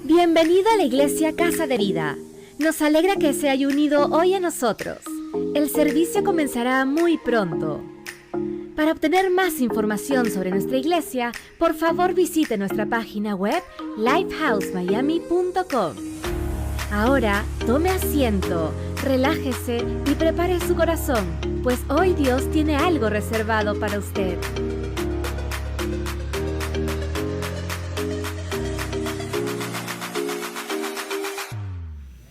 Bienvenido a la Iglesia Casa de Vida. Nos alegra que se haya unido hoy a nosotros. El servicio comenzará muy pronto. Para obtener más información sobre nuestra iglesia, por favor visite nuestra página web lifehousemiami.com. Ahora, tome asiento, relájese y prepare su corazón, pues hoy Dios tiene algo reservado para usted.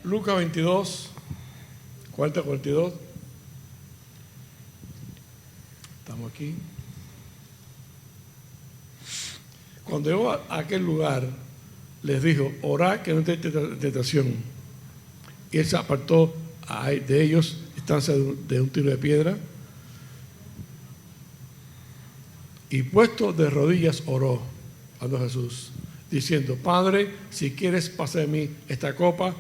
Lucas 22, 40-42. Estamos aquí. Cuando llegó a aquel lugar, les dijo: orad que no estéis en tentación. Y él se apartó de ellos, distancia de un tiro de piedra, y puesto de rodillas oró a Jesús, diciendo: Padre, si quieres, pasa de mí esta copa,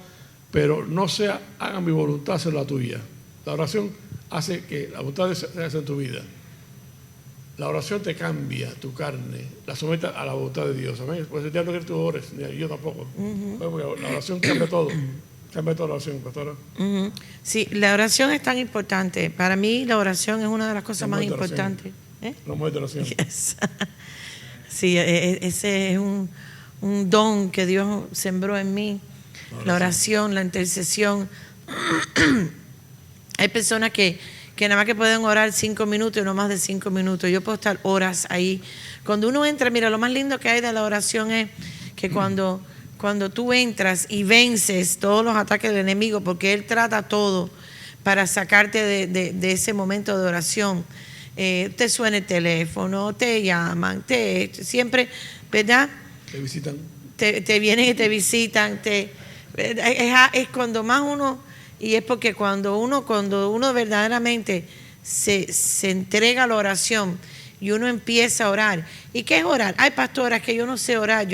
pero no sea, haga mi voluntad, sea la tuya. La oración hace que la voluntad se haga en tu vida. La oración te cambia tu carne, la somete a la voluntad de Dios. Amén. Pues ya no quieres que tú ores, ni yo tampoco. Porque la oración cambia todo. Cambia toda la oración, pastora. Sí, la oración es tan importante. Para mí la oración es una de las cosas más importantes. No muerte de oración. Yes. Sí, ese es un don que Dios sembró en mí. La oración, la intercesión. Hay personas que nada más que pueden orar 5 minutos y no más de 5 minutos. Yo puedo estar horas ahí. Cuando uno entra, mira, lo más lindo que hay de la oración es que cuando tú entras y vences todos los ataques del enemigo, porque él trata todo para sacarte de ese momento de oración. Te suena el teléfono, te llaman, siempre, ¿verdad? Te visitan. Te vienen y te visitan. Es cuando más uno, y es porque cuando uno verdaderamente se entrega a la oración y uno empieza a orar. ¿Y qué es orar? Ay, pastora, es que yo no sé orar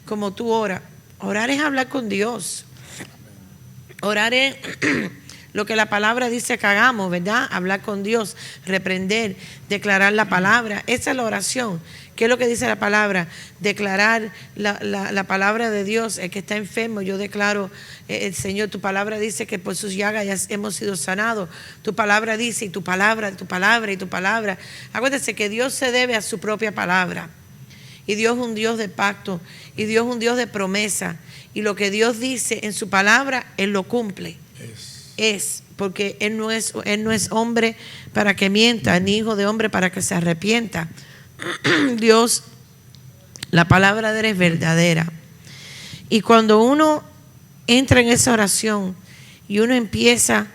como tú oras. Orar es hablar con Dios. Orar es lo que la palabra dice que hagamos, ¿verdad? Hablar con Dios, reprender, declarar la palabra. Esa es la oración. ¿Qué es lo que dice la palabra? Declarar la palabra de Dios. El que está enfermo, yo declaro, el Señor, tu palabra dice que por sus llagas ya hemos sido sanados. Tu palabra dice, y tu palabra, y tu palabra. Acuérdense que Dios se debe a su propia palabra. Y Dios es un Dios de pacto. Y Dios es un Dios de promesa. Y lo que Dios dice en su palabra, Él lo cumple. Porque Él no es hombre para que mienta, ni hijo de hombre para que se arrepienta. Dios, la palabra de Él es verdadera. Y cuando uno entra en esa oración y uno empieza,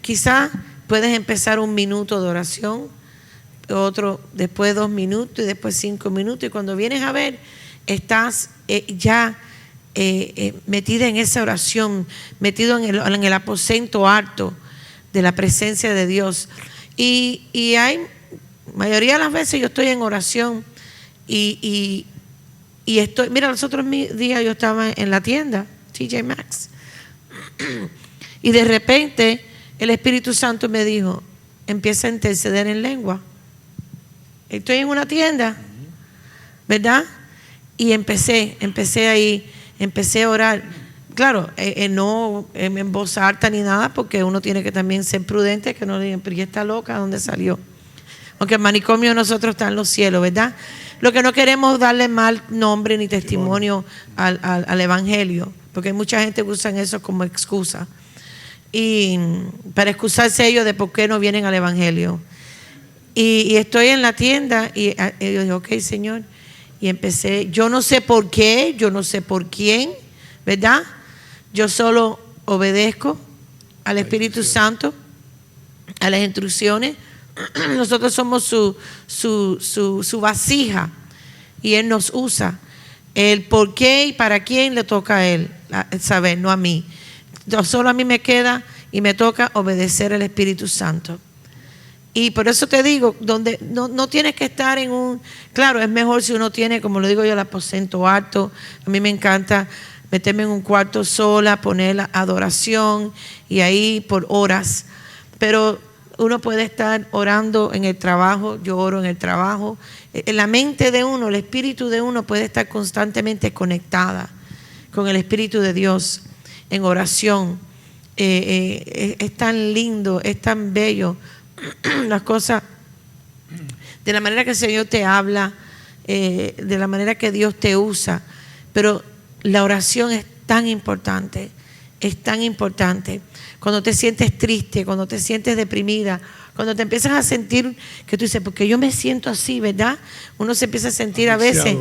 quizás puedes empezar 1 minuto de oración, otro después 2 minutos y después 5 minutos, y cuando vienes a ver, estás ya metida en esa oración, metido en el aposento alto de la presencia de Dios. Y hay mayoría de las veces yo estoy en oración y estoy, mira, los otros días yo estaba en la tienda TJ Maxx y de repente el Espíritu Santo me dijo: empieza a interceder en lengua. Estoy en una tienda, ¿verdad? Y empecé ahí, empecé a orar. Claro, no en voz alta ni nada, porque uno tiene que también ser prudente, que no digan, pero ¿y está loca? ¿Dónde salió? Aunque el manicomio de nosotros está en los cielos, ¿verdad? Lo que no queremos darle mal nombre ni testimonio al Evangelio, porque hay mucha gente que usa eso como excusa. Y para excusarse ellos de por qué no vienen al Evangelio. Y estoy en la tienda y yo dije: ok, Señor. Y empecé, yo no sé por qué, yo no sé por quién, ¿verdad? Yo solo obedezco al Espíritu Santo, a las instrucciones. Nosotros somos su vasija y Él nos usa. El por qué y para quién le toca a Él saber, no a mí. Solo a mí me queda y me toca obedecer al Espíritu Santo. Y por eso te digo, donde no tienes que estar en un... Claro, es mejor si uno tiene, como lo digo yo, el aposento alto. A mí me encanta meterme en un cuarto sola, poner la adoración y ahí por horas. Pero Uno puede estar orando en el trabajo, yo oro en el trabajo. En la mente de uno, el espíritu de uno puede estar constantemente conectada con el Espíritu de Dios en oración. Es tan lindo, es tan bello las cosas, de la manera que el Señor te habla, de la manera que Dios te usa. Pero la oración es tan importante, es tan importante. Cuando te sientes triste, cuando te sientes deprimida, cuando te empiezas a sentir que tú dices, porque yo me siento así, ¿verdad? Uno se empieza a sentir a veces,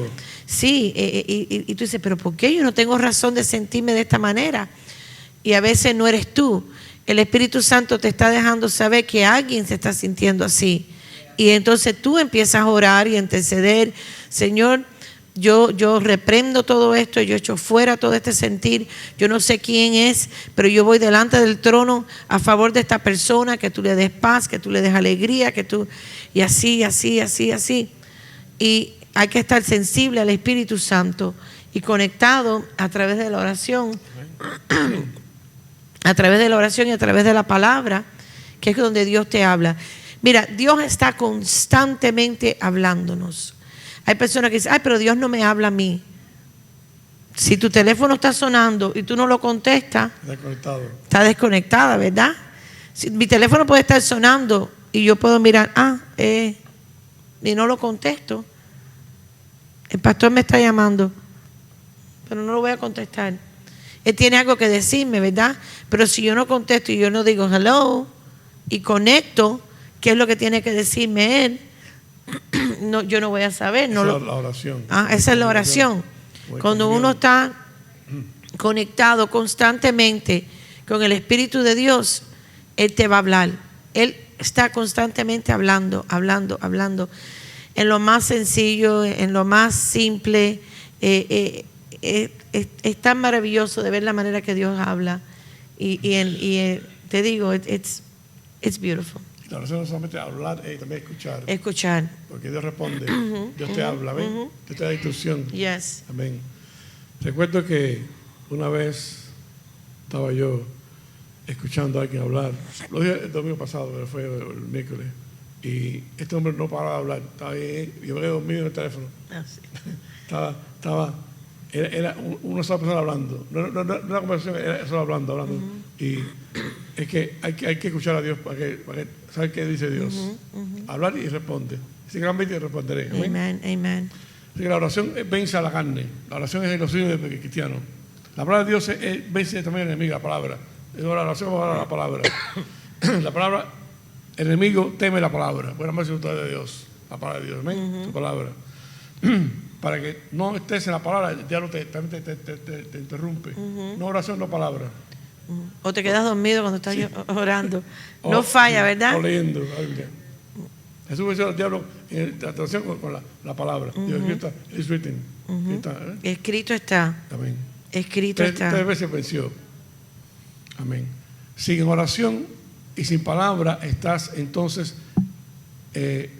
sí, y tú dices, pero ¿por qué yo no tengo razón de sentirme de esta manera? Y a veces no eres tú. El Espíritu Santo te está dejando saber que alguien se está sintiendo así. Y entonces tú empiezas a orar y a interceder. Señor, yo reprendo todo esto, yo echo fuera todo este sentir. Yo no sé quién es, pero yo voy delante del trono a favor de esta persona, que tú le des paz, que tú le des alegría, y así. Y hay que estar sensible al Espíritu Santo y conectado a través de la oración, a través de la oración y a través de la palabra, que es donde Dios te habla. Mira, Dios está constantemente hablándonos. Hay personas que dicen, ay, pero Dios no me habla a mí. Si tu teléfono está sonando y tú no lo contestas, está desconectada, ¿verdad? Si mi teléfono puede estar sonando y yo puedo mirar, y no lo contesto. El pastor me está llamando, pero no lo voy a contestar. Él tiene algo que decirme, ¿verdad? Pero si yo no contesto y yo no digo hello y conecto, ¿qué es lo que tiene que decirme él? No, yo no voy a saber. Esa es la oración. Esa es la oración. Cuando uno está conectado constantemente con el Espíritu de Dios, Él te va a hablar. Él está constantemente hablando. En lo más sencillo, en lo más simple. Es tan maravilloso de ver la manera que Dios habla. Y te digo, it's beautiful. La oración no solamente hablar, también escuchar. Escuchar. Porque Dios responde. Dios te habla, ¿ven? Dios te da instrucción. Yes. Amén. Recuerdo que una vez estaba yo escuchando a alguien hablar. Lo dije el domingo pasado, pero fue el miércoles. Y este hombre no paraba de hablar. Estaba ahí, yo me quedé dormido en el teléfono. Sí. Era una sola persona hablando. No una conversación, era solo hablando. Y es que hay que escuchar a Dios para que saber qué dice Dios. Hablar y responde. Si realmente responderé. Amen. Así que la oración vence a la carne. La oración es el auxilio del cristiano. La palabra de Dios vence también al enemigo, la palabra. La oración va a la palabra. La palabra, el enemigo teme la palabra. Buena más de Dios. La palabra de Dios. Amén. Su palabra. Para que no estés en la palabra, el diablo te interrumpe. No oración, no palabra. O te quedas dormido cuando estás orando. No falla, ¿verdad? O leyendo la Biblia. Jesús venció al diablo en la traducción con la palabra. It's written. Escrito está. Amén. Escrito está. 3 veces venció. Amén. Sin oración y sin palabra estás entonces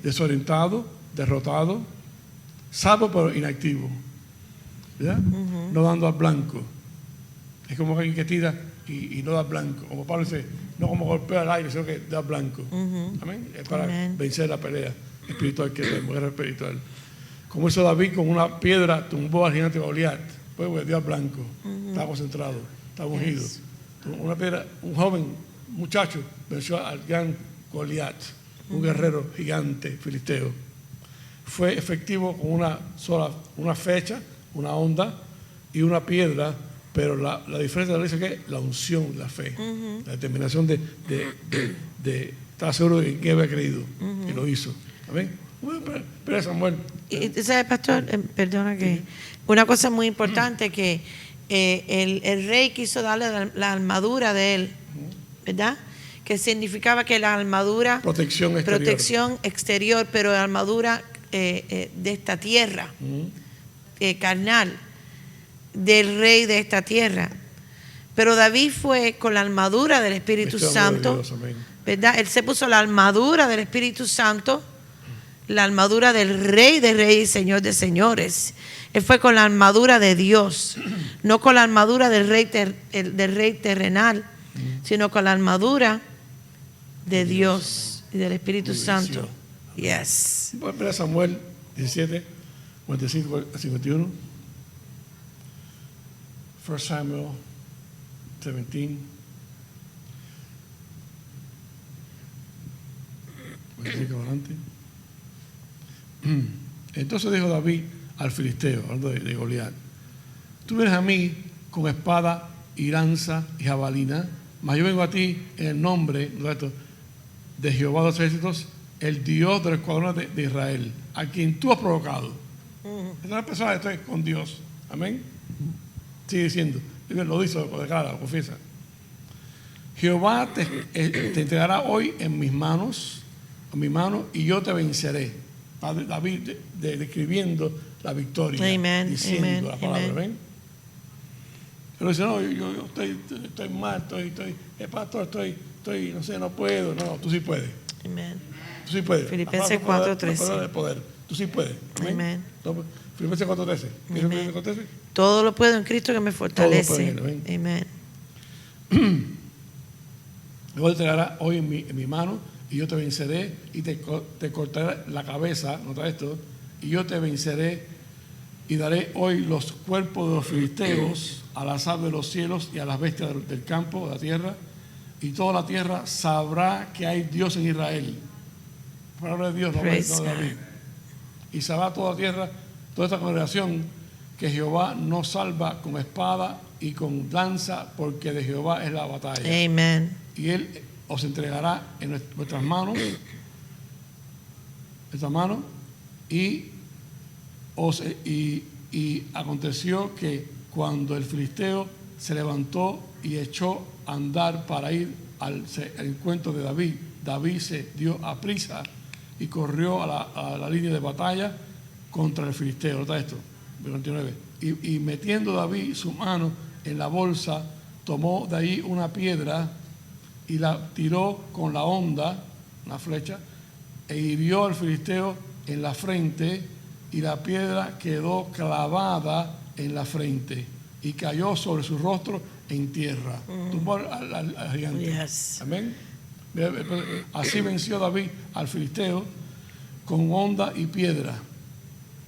desorientado, derrotado, salvo pero inactivo, ¿verdad? No dando al blanco. Es como alguien que tira y no da al blanco. Como Pablo dice, no como golpea al aire, sino que da al blanco. Amén. Es para vencer la pelea espiritual que tenemos, guerra espiritual. Como hizo David con una piedra, tumbó al gigante Goliat. Pues dio al blanco. Estaba concentrado, estaba ungido. Una piedra, un joven muchacho venció al gran Goliat, un guerrero gigante filisteo. Fue efectivo con una flecha, una onda y una piedra, pero la diferencia dice que la unción, la fe, la determinación de estar seguro de que había creído y lo hizo. Amén. Pero Samuel. Y ¿sabes, pastor? Perdona que una cosa muy importante que el rey quiso darle la armadura de él, ¿verdad? Que significaba que la armadura protección exterior, pero la armadura de esta tierra, carnal, del rey de esta tierra. Pero David fue con la armadura del Espíritu Santo, ¿verdad? Él se puso la armadura del Espíritu Santo, la armadura del Rey de Reyes y Señor de Señores. Él fue con la armadura de Dios, no con la armadura del rey terrenal, sino con la armadura de Dios y del Espíritu Muy Santo. bendición. Yes. 1 Samuel 17, 45 a 51. 1 Samuel 17. 45 adelante. Entonces dijo David al filisteo, hablando de Goliat: tú vienes a mí con espada y lanza y jabalina, mas yo vengo a ti en el nombre de Jehová de los ejércitos, el Dios de los escuadrones de Israel, a quien tú has provocado. Es una persona que estoy con Dios. Amén. Sigue diciendo, lo dice, lo declara, lo confiesa. Jehová te entregará hoy en mis manos, y yo te venceré. Padre David describiendo la victoria, Amen, diciendo amen, la palabra. amen. ¿Ven? Pero dice, no, yo estoy mal, pastor, estoy, no sé, no puedo. No, tú sí puedes. Amen. Tú sí puedes. Filipenses La palabra 4:13. de poder. Tú sí puedes. Amen. Filipenses 4:13. ¿Qué dice Filipenses 4:13? Todo lo puedo en Cristo que me fortalece. Todo lo puedo en Él, Amén. Luego te dará hoy en mi mano, y yo te venceré, y te cortaré la cabeza, nota esto, y yo te venceré, y daré hoy los cuerpos de los filisteos a las aves de los cielos y a las bestias del campo, de la tierra, y toda la tierra sabrá que hay Dios en Israel. Palabra de Dios, no de David. Y sabrá toda la tierra, toda esta congregación, que Jehová no salva con espada y con lanza, porque de Jehová es la batalla. Amen. Y Él os entregará en nuestras manos, y aconteció que cuando el filisteo se levantó y echó a andar para ir al encuentro de David, David se dio a prisa y corrió a la línea de batalla contra el filisteo. Nota esto, 29. Y metiendo David su mano en la bolsa, tomó de ahí una piedra y la tiró con la honda, una flecha, e hirió al filisteo en la frente, y la piedra quedó clavada en la frente y cayó sobre su rostro en tierra. Tumbó al gigante. Yes. Amén. Así venció David al filisteo con honda y piedra.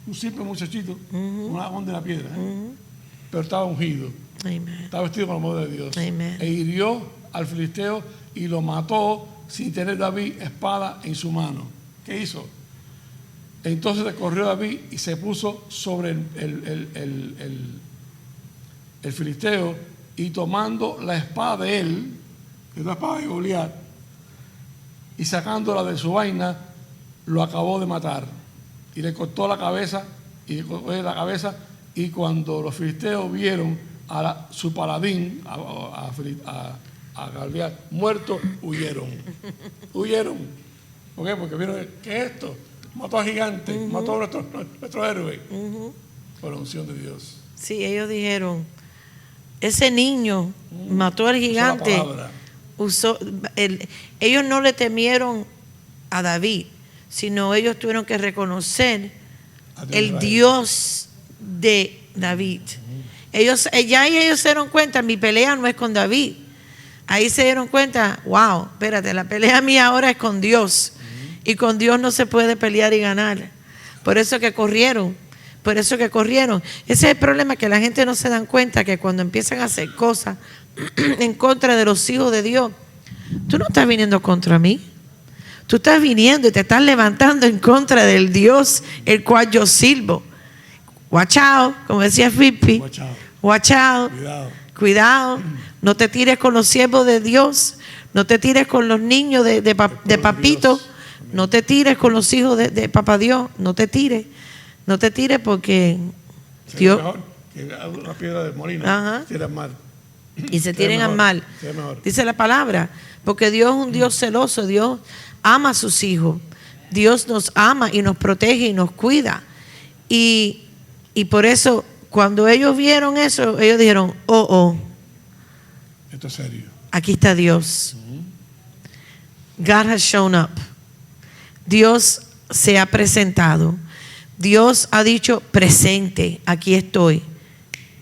Un simple muchachito, una honda y una piedra, pero estaba ungido. Amen. Estaba vestido con el amor de Dios. Amen. E hirió al filisteo y lo mató sin tener David espada en su mano. ¿Qué hizo? Entonces corrió David y se puso sobre el filisteo, y tomando la espada de él, que es la espada de Goliat, y sacándola de su vaina, lo acabó de matar. Y le cortó la cabeza, y cuando los filisteos vieron su paladín, a Goliat muerto, huyeron. Huyeron. ¿Por qué? Porque vieron, ¿qué es esto? Mató a gigante, mató a nuestro héroe. Por la unción de Dios. Sí, ellos dijeron, ese niño mató al gigante. Ellos no le temieron a David, sino ellos tuvieron que reconocer el Dios de David. Ellos se dieron cuenta, mi pelea no es con David. Ahí se dieron cuenta, wow, espérate, la pelea mía ahora es con Dios. Y con Dios no se puede pelear y ganar. Por eso que corrieron. Ese es el problema, que la gente no se dan cuenta que cuando empiezan a hacer cosas en contra de los hijos de Dios, tú no estás viniendo contra mí. Tú estás viniendo y te estás levantando en contra del Dios el cual yo sirvo. Watch out, como decía Fipi. Watch out. Cuidado. No te tires con los siervos de Dios. No te tires con los niños de papito. No te tires con los hijos de papá Dios. No te tires. No te tires porque Dios. Mejor que una piedra de molino. Ajá. Tiran mal. Y se tienen al mal. Dice la palabra. Porque Dios es un Dios celoso. Dios ama a sus hijos. Dios nos ama y nos protege y nos cuida. Y por eso, cuando ellos vieron eso, ellos dijeron, esto es serio. Aquí está Dios. God has shown up. Dios se ha presentado. Dios ha dicho, presente, aquí estoy.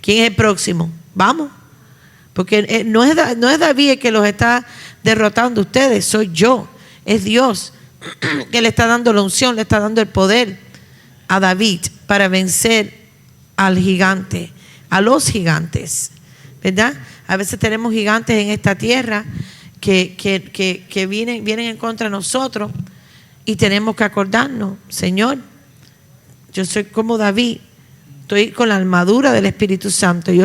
¿Quién es el próximo? Vamos Porque no es David el que los está derrotando a ustedes, soy yo. Es Dios que le está dando la unción, le está dando el poder a David para vencer al gigante, a los gigantes, ¿verdad? A veces tenemos gigantes en esta tierra que vienen en contra de nosotros y tenemos que acordarnos, Señor, yo soy como David, estoy con la armadura del Espíritu Santo, y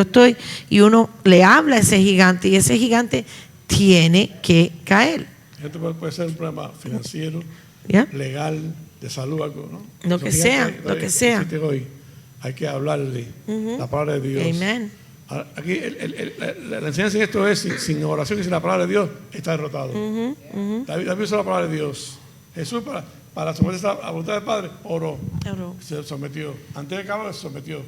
uno le habla a ese gigante y ese gigante tiene que caer. Esto puede ser un problema financiero, ¿Ya? legal, de salud, algo, ¿no? Lo que sea, lo que sea. Hoy hay que hablarle la palabra de Dios. Amén. Aquí la enseñanza en esto es: sin oración y sin la palabra de Dios está derrotado. David usó la palabra de Dios. Jesús, para someterse a la voluntad del Padre, oró. Se sometió. Antes de acabar, se sometió.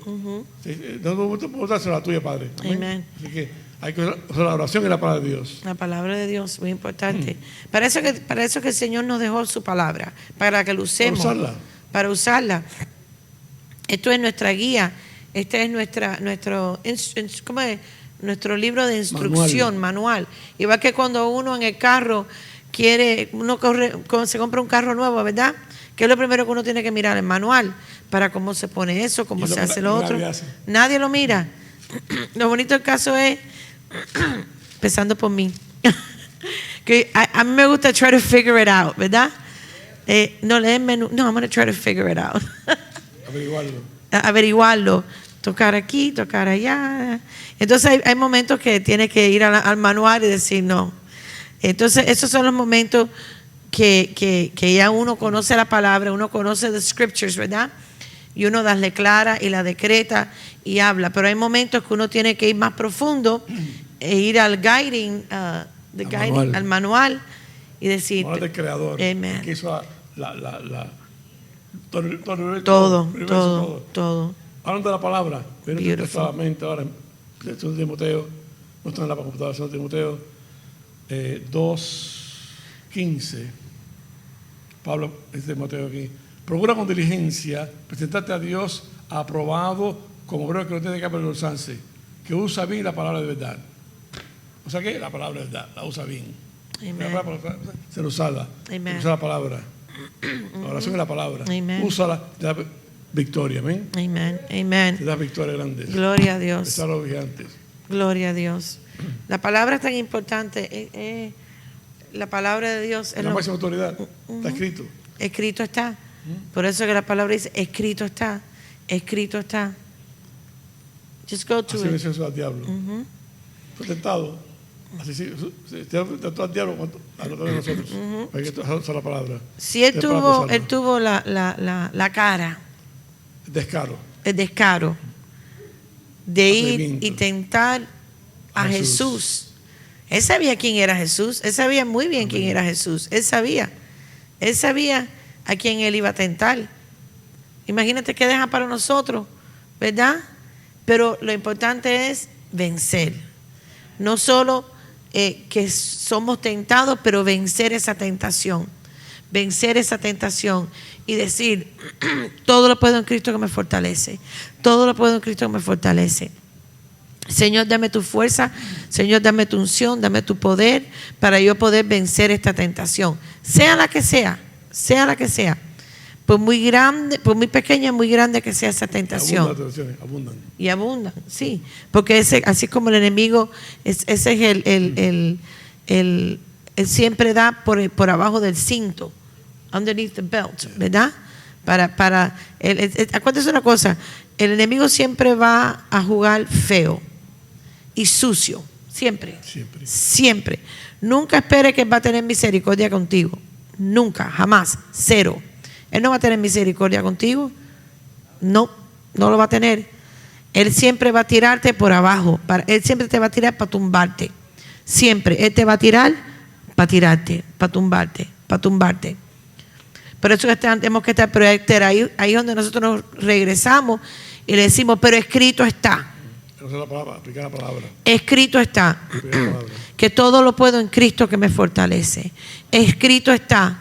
No voluntad, sino la tuya, Padre. Amén. Así que hay que usar la oración y la palabra de Dios. La palabra de Dios, muy importante. Para eso que el Señor nos dejó su palabra, para que lo usemos. Para usarla. Esto es nuestra guía. Este es nuestro libro de instrucción, manual. Igual que cuando uno en el carro se compra un carro nuevo, ¿verdad? ¿Qué es lo primero que uno tiene que mirar? El manual, para cómo se pone eso, cómo se hace lo otro. Nadie lo mira. Lo bonito del caso es, empezando por mí, que a mí me gusta try to figure it out, ¿verdad? No leer menú, no, I'm going to try to figure it out. Averiguarlo. Tocar aquí, tocar allá. Entonces hay momentos que tiene que ir al manual y decir no. Entonces esos son los momentos que ya uno conoce la palabra, uno conoce the scriptures, ¿verdad? Y uno las declara y la decreta y habla. Pero hay momentos que uno tiene que ir más profundo e ir al guiding, al manual y decir. Manual del Creador. Amen. Que hizo todo. Hablando de la palabra, viene solamente ahora en 2 Timoteo, no está en la computadora, 2 Timoteo 2:15. Pablo dice Timoteo aquí: procura con diligencia presentarte a Dios aprobado como obrero que no tiene que avergonzarse, que usa bien la palabra de verdad. O sea que la palabra de verdad, la usa bien. La palabra se lo usa la palabra. La oración es la palabra. Úsala, te da victoria. Amén. Amén. Te da victoria grande. Gloria a Dios. Están los gigantes. Gloria a Dios. La palabra es tan importante. La palabra de Dios es la máxima autoridad. Está escrito. Escrito está. Por eso que la palabra dice: escrito está. Escrito está. Just go to así it. me hizo al diablo. Fue tentado. Así tentó al diablo a nosotros. Hay que usar la palabra. Si él tuvo la cara. El descaro de ir y tentar a Jesús. Él sabía quién era Jesús. Él sabía muy bien quién era Jesús. Él sabía a quién él iba a tentar. Imagínate qué deja para nosotros, ¿verdad? Pero lo importante es vencer. No solo que somos tentados, pero vencer esa tentación. Vencer esa tentación y decir: todo lo puedo en Cristo que me fortalece. Todo lo puedo en Cristo que me fortalece. Señor, dame tu fuerza. Señor, dame tu unción, dame tu poder para yo poder vencer esta tentación. Sea la que sea. Sea la que sea. Por muy grande, por muy pequeña, muy grande que sea esa tentación. Abundan. Y abundan, sí. Porque así como el enemigo, ese es él siempre da por abajo del cinto. Underneath the belt, ¿verdad? Acuérdate una cosa: el enemigo siempre va a jugar feo y sucio, siempre. Nunca espere que va a tener misericordia contigo, nunca, jamás, cero. Él no va a tener misericordia contigo, no lo va a tener. Él siempre va a tirarte por abajo, él siempre te va a tirar para tumbarte, siempre. Él te va a tirar para tirarte, para tumbarte. Por eso tenemos que estar, pero ahí es donde nosotros nos regresamos y le decimos: pero escrito está. Aplicar la palabra. Escrito está que todo lo puedo en Cristo que me fortalece. Escrito está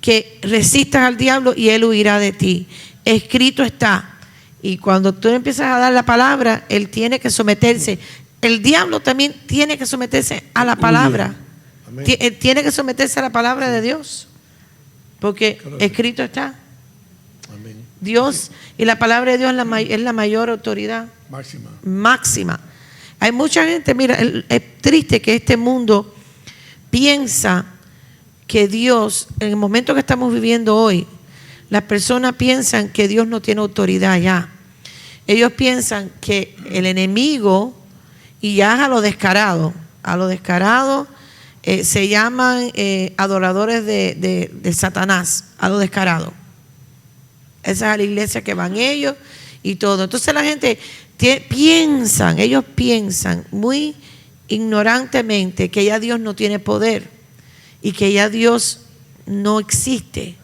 que resistas al diablo y él huirá de ti. Escrito está Y cuando tú empiezas a dar la palabra, él tiene que someterse. El diablo también tiene que someterse a la palabra. Amén. Él tiene que someterse a la palabra de Dios. Porque Correcto. escrito está. Amén. Dios y la palabra de Dios es la mayor autoridad Máxima. máxima. Hay mucha gente, mira, es triste que este mundo piensa que Dios, en el momento que estamos viviendo hoy, las personas piensan que Dios no tiene autoridad ya. Ellos piensan que el enemigo, y ya es a lo descarado, se llaman adoradores de Satanás, a lo descarado. Esa es a la iglesia que van ellos y todo. Entonces la gente ellos piensan muy ignorantemente que ya Dios no tiene poder y que ya Dios no existe,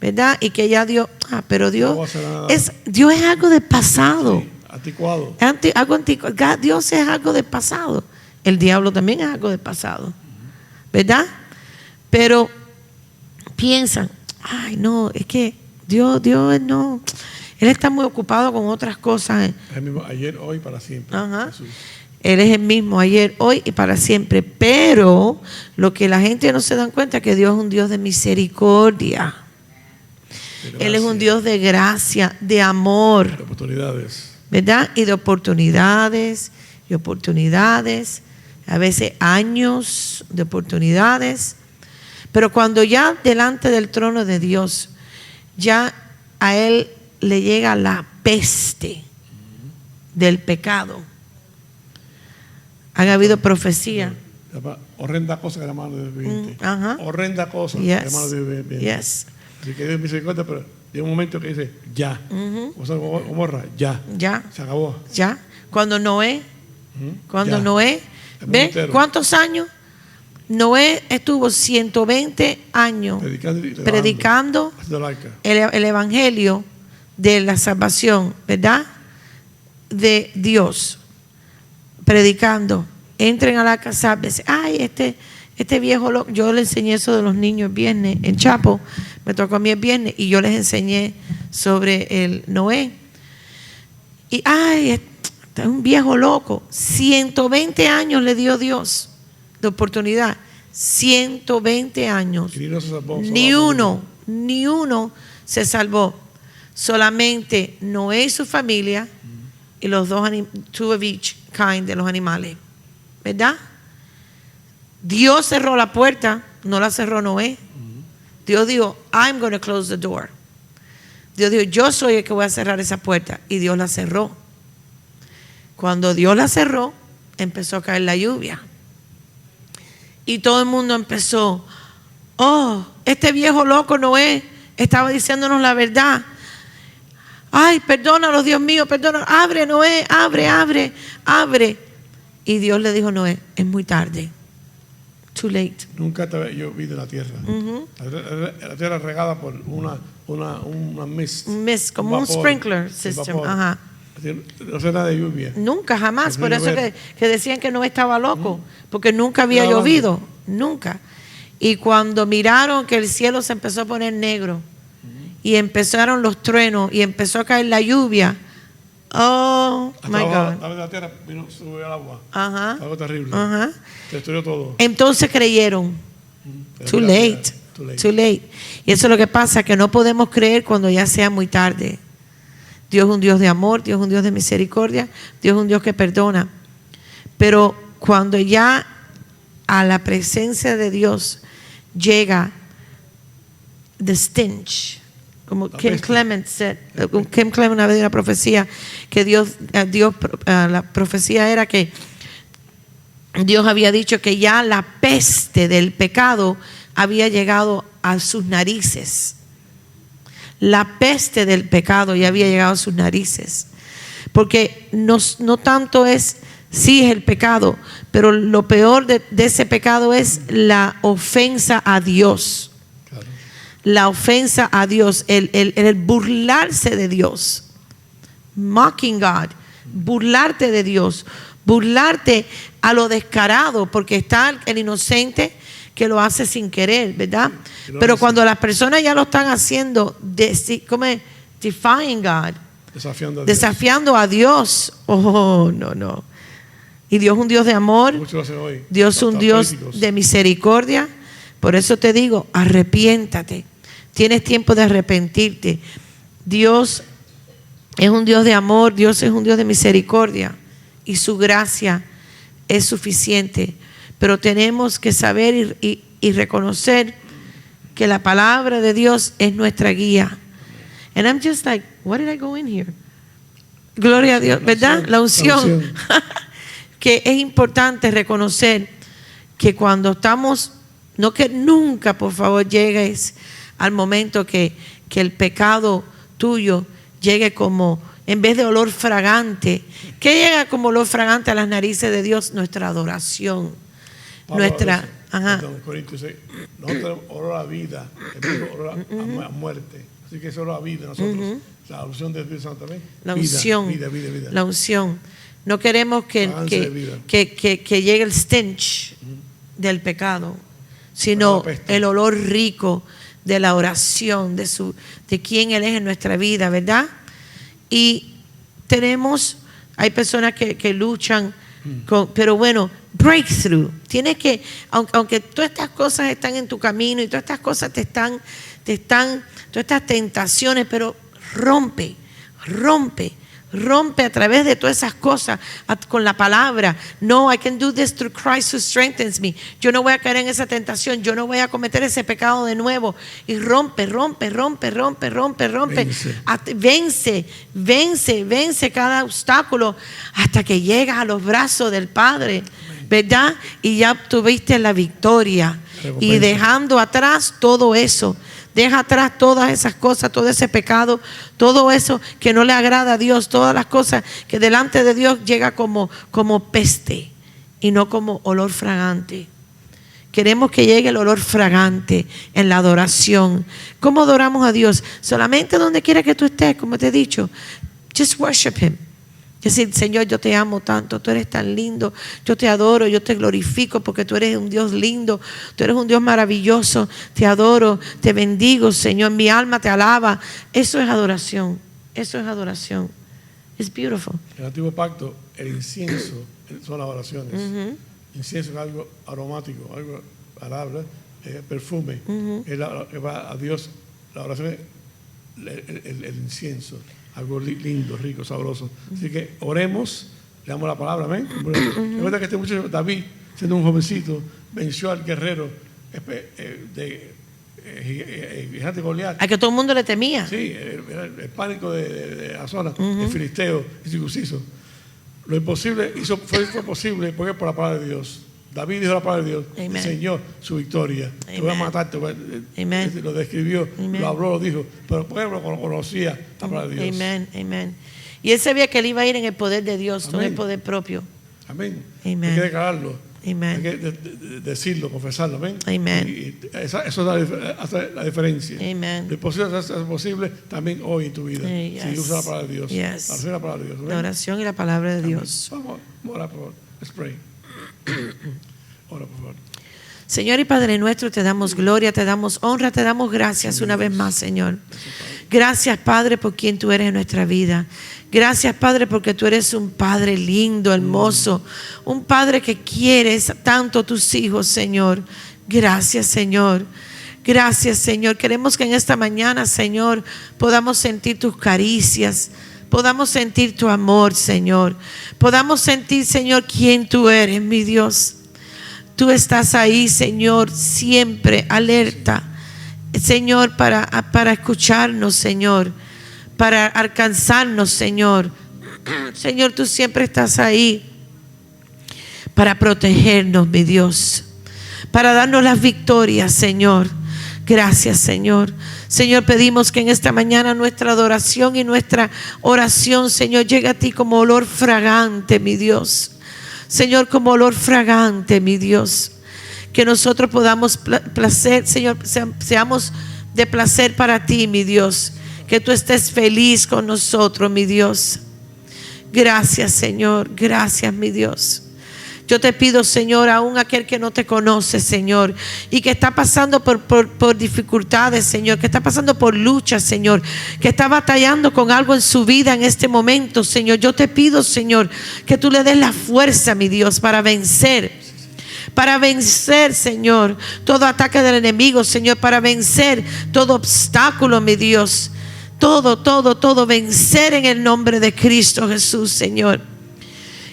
¿verdad? Y que ya Dios, pero Dios Dios es algo del pasado. Sí, anticuado. Algo antiguo. Dios es algo del pasado. El diablo también es algo del pasado, ¿verdad? Pero piensan, ay no, es que Dios no, Él está muy ocupado con otras cosas. Es el mismo ayer, hoy, para siempre. Ajá. Jesús. Él es el mismo ayer, hoy y para siempre. Pero lo que la gente no se dan cuenta es que Dios es un Dios de misericordia. De Él es un gracia, Dios de gracia, de amor, de oportunidades. ¿verdad? Y de oportunidades, a veces años de oportunidades. Pero cuando ya delante del trono de Dios, ya a Él le llega la peste del pecado. Han habido profecía. Horrenda cosa que la mano de Dios viviente. Ajá. Horrenda cosa que la mano de Dios viviente. Yes. Así que Dios es misericordia, pero hay un momento que dice, ya. O sea, Gomorra, ya. Ya. Se acabó. Ya. Cuando Noé, Ya. ¿ve? entero. ¿Cuántos años? Noé estuvo 120 años predicando haciendo el arca. el evangelio de la salvación, ¿verdad? De Dios. Predicando. Entren a la casa, ay, este viejo loco. Yo le enseñé eso de los niños el viernes en Chapo, me tocó a mí el viernes y yo les enseñé sobre el Noé. Y ay, este es un viejo loco. 120 años le dio Dios de oportunidad. 120 años. Y no se salvó, Ni uno se salvó. Solamente Noé y su familia y los dos, two of each kind de los animales. ¿Verdad? Dios cerró la puerta, no la cerró Noé. Dios dijo, I'm going to close the door. Dios dijo, yo soy el que voy a cerrar esa puerta. Y Dios la cerró. Cuando Dios la cerró, empezó a caer la lluvia. Y todo el mundo empezó, este viejo loco Noé estaba diciéndonos la verdad. Ay, perdónalos, Dios mío, perdónalos. Abre, Noé, abre. Y Dios le dijo a Noé, es muy tarde. Too late. Nunca te había llovido la tierra. La tierra regada por una mist. Un mist, como un vapor, sprinkler un system. vapor. Ajá. No sé nada de lluvia. Nunca, jamás. Por eso llover. que decían que Noé estaba loco, porque nunca había Estaba llovido. Nunca. Y cuando miraron que el cielo se empezó a poner negro y empezaron los truenos y empezó a caer la lluvia. Oh, my God. La tierra subió el agua. Ajá. Algo terrible. Ajá. Se destruyó todo. Entonces creyeron. Too late. Y eso es lo que pasa, que no podemos creer cuando ya sea muy tarde. Dios es un Dios de amor, Dios es un Dios de misericordia, Dios es un Dios que perdona. Pero cuando ya a la presencia de Dios llega the stench, como Kim Clement said, Kim Clement una vez dio una profecía que la profecía era que Dios había dicho que ya la peste del pecado había llegado a sus narices. La peste del pecado ya había llegado a sus narices. Porque no tanto es, sí es el pecado, pero lo peor de ese pecado es la ofensa a Dios. Claro. La ofensa a Dios, el burlarse de Dios. Mocking God. Burlarte de Dios. Burlarte a lo descarado, porque está el inocente que lo hace sin querer, ¿verdad? Pero cuando las personas ya lo están haciendo, como defying God, Desafiando a Dios. Oh, no. Y Dios es un Dios de amor. Muchos lo hacen hoy. Dios es un Dios de misericordia. Por eso te digo, arrepiéntate. Tienes tiempo de arrepentirte. Dios es un Dios de amor, Dios es un Dios de misericordia y su gracia es suficiente. Pero tenemos que saber y reconocer que la palabra de Dios es nuestra guía. And I'm just like, what did I go in here? Gloria a Dios, ¿verdad? La unción. Que es importante reconocer que cuando estamos, no que nunca, por favor, llegues al momento que el pecado tuyo llegue como, en vez de olor fragante, ¿qué llega como olor fragante a las narices de Dios? Nuestra adoración. Nuestra, Corintios 6, nosotros tenemos olor a vida, olor a muerte. Así que es olor a vida nosotros. La unción del Espíritu Santo también. La unción. Vida. La unción. No queremos que llegue el stench del pecado, sino el olor rico de la oración, de quién Él es en nuestra vida, ¿verdad? Y hay personas que luchan pero bueno, breakthrough. Tienes que, aunque todas estas cosas están en tu camino y todas estas cosas todas estas tentaciones, pero rompe a través de todas esas cosas con la palabra. No, I can do this through Christ who strengthens me. Yo no voy a caer en esa tentación, yo no voy a cometer ese pecado de nuevo. Y rompe. Vence cada obstáculo hasta que llegas a los brazos del Padre, ¿verdad? Y ya tuviste la victoria. Y dejando atrás todo eso. Deja atrás todas esas cosas, todo ese pecado, todo eso que no le agrada a Dios, todas las cosas que delante de Dios llega como peste y no como olor fragante. Queremos que llegue el olor fragante en la adoración. ¿Cómo adoramos a Dios? Solamente donde quiera que tú estés, como te he dicho, just worship Him. Decir, Señor, yo te amo tanto, tú eres tan lindo, yo te adoro, yo te glorifico porque tú eres un Dios lindo, tú eres un Dios maravilloso, te adoro, te bendigo, Señor, mi alma te alaba. Eso es adoración, It's beautiful. En el antiguo pacto, el incienso son las oraciones. Incienso es algo aromático, algo agradable, perfume. Es que va a Dios, la oración es el incienso. Algo lindo, rico, sabroso. Así que oremos, le damos la palabra, amén. Recuerda que este muchacho David, siendo un jovencito, venció al guerrero gigante Goliat. A que todo el mundo le temía. Sí, el pánico de la zona, el filisteo, el circunciso. Lo imposible fue posible porque por la palabra de Dios. David dijo la palabra de Dios, enseñó su victoria. Te voy a matar, lo describió, lo habló, lo dijo, pero el pueblo conocía la palabra de Dios. Amén. Y él sabía que él iba a ir en el poder de Dios, no en el poder propio. Amén. Hay que declararlo. Amen. Hay que decirlo, confesarlo. Amén. Amen. Eso hace la diferencia. Amen. Lo imposible es posible también hoy en tu vida. Si usas la palabra de Dios. La palabra de Dios. La oración y la palabra de Dios. Vamos a orar, por favor. Let's pray. Ora, por favor. Señor y Padre nuestro, te damos gloria, te damos honra, te damos gracias una vez más, Señor. Gracias, Padre, por quien tú eres en nuestra vida. Gracias, Padre, porque tú eres un Padre lindo, hermoso, un Padre que quieres tanto a tus hijos, Señor. Gracias, Señor. Gracias, Señor. Queremos que en esta mañana, Señor, podamos sentir tus caricias, podamos sentir tu amor, Señor. Podamos sentir, Señor, quién tú eres, mi Dios. Tú estás ahí, Señor, siempre alerta, Señor, para escucharnos, Señor, para alcanzarnos, Señor. Señor, tú siempre estás ahí para protegernos, mi Dios, para darnos las victorias, Señor. Gracias, Señor. Señor, pedimos que en esta mañana nuestra adoración y nuestra oración, Señor, llegue a ti como olor fragante, mi Dios. Señor, como olor fragante, mi Dios. Que nosotros podamos placer, Señor, seamos de placer para ti, mi Dios. Que tú estés feliz con nosotros, mi Dios. Gracias, Señor. Gracias, mi Dios. Yo te pido, Señor, aún aquel que no te conoce, Señor, y que está pasando por dificultades, Señor, que está pasando por luchas, Señor, que está batallando con algo en su vida en este momento, Señor. Yo te pido, Señor, que tú le des la fuerza, mi Dios, para vencer, Señor, todo ataque del enemigo, Señor, para vencer todo obstáculo, mi Dios. Todo, vencer en el nombre de Cristo Jesús, Señor.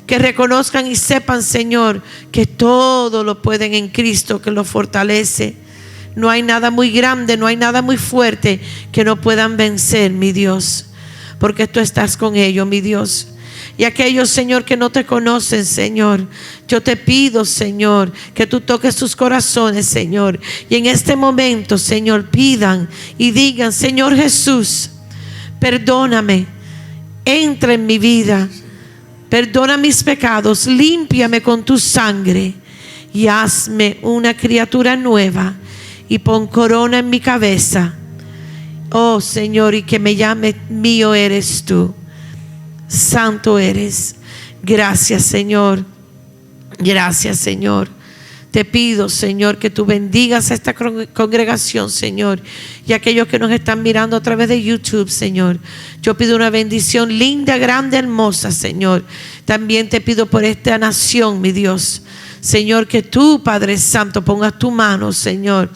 Que reconozcan y sepan, Señor, que todo lo pueden en Cristo que lo fortalece. No hay nada muy grande, no hay nada muy fuerte que no puedan vencer, mi Dios, porque tú estás con ellos, mi Dios. Y aquellos, Señor, que no te conocen, Señor, yo te pido, Señor, que tú toques sus corazones, Señor. Y en este momento, Señor, pidan y digan: Señor Jesús, perdóname, entra en mi vida, perdona mis pecados, límpiame con tu sangre y hazme una criatura nueva y pon corona en mi cabeza. Oh Señor, y que me llame mío eres tú. Santo eres. Gracias, Señor. Gracias, Señor. Te pido, Señor, que tú bendigas a esta congregación, Señor, y a aquellos que nos están mirando a través de YouTube, Señor. Yo pido una bendición linda, grande, hermosa, Señor. También te pido por esta nación, mi Dios, Señor, que tú, Padre Santo, pongas tu mano, Señor,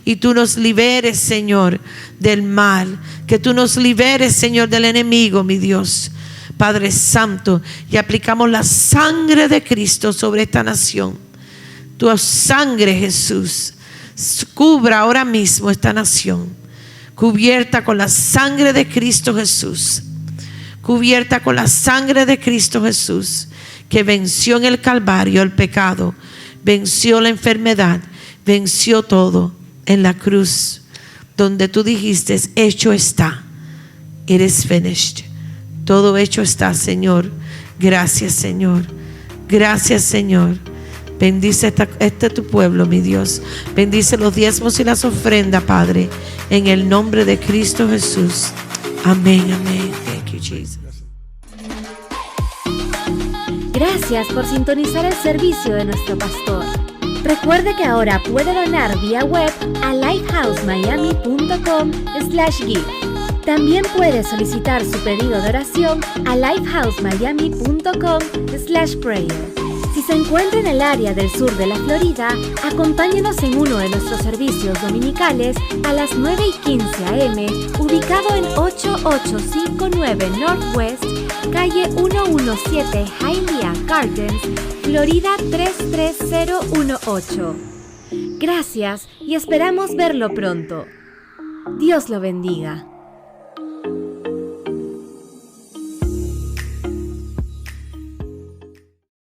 y tú nos liberes, Señor, del mal. Que tú nos liberes, Señor, del enemigo, mi Dios, Padre Santo. Y aplicamos la sangre de Cristo sobre esta nación. Tu sangre, Jesús, cubra ahora mismo esta nación, cubierta con la sangre de Cristo Jesús, cubierta con la sangre de Cristo Jesús, que venció en el Calvario el pecado, venció la enfermedad, venció todo en la cruz, donde tú dijiste: hecho está, it is finished. Todo hecho está, Señor. Gracias, Señor. Gracias, Señor. Bendice este tu pueblo, mi Dios. Bendice los diezmos y las ofrendas, Padre, en el nombre de Cristo Jesús. Amén, amén. Thank you, Jesus. Gracias por sintonizar el servicio de nuestro pastor. Recuerde que ahora puede donar vía web a lifehousemiami.com/give. También puede solicitar su pedido de oración a lifehousemiami.com/prayer. Si se encuentra en el área del sur de la Florida, acompáñenos en uno de nuestros servicios dominicales a las 9:15 a.m., ubicado en 8859 Northwest, calle 117 Hialeah Gardens, Florida 33018. Gracias y esperamos verlo pronto. Dios lo bendiga.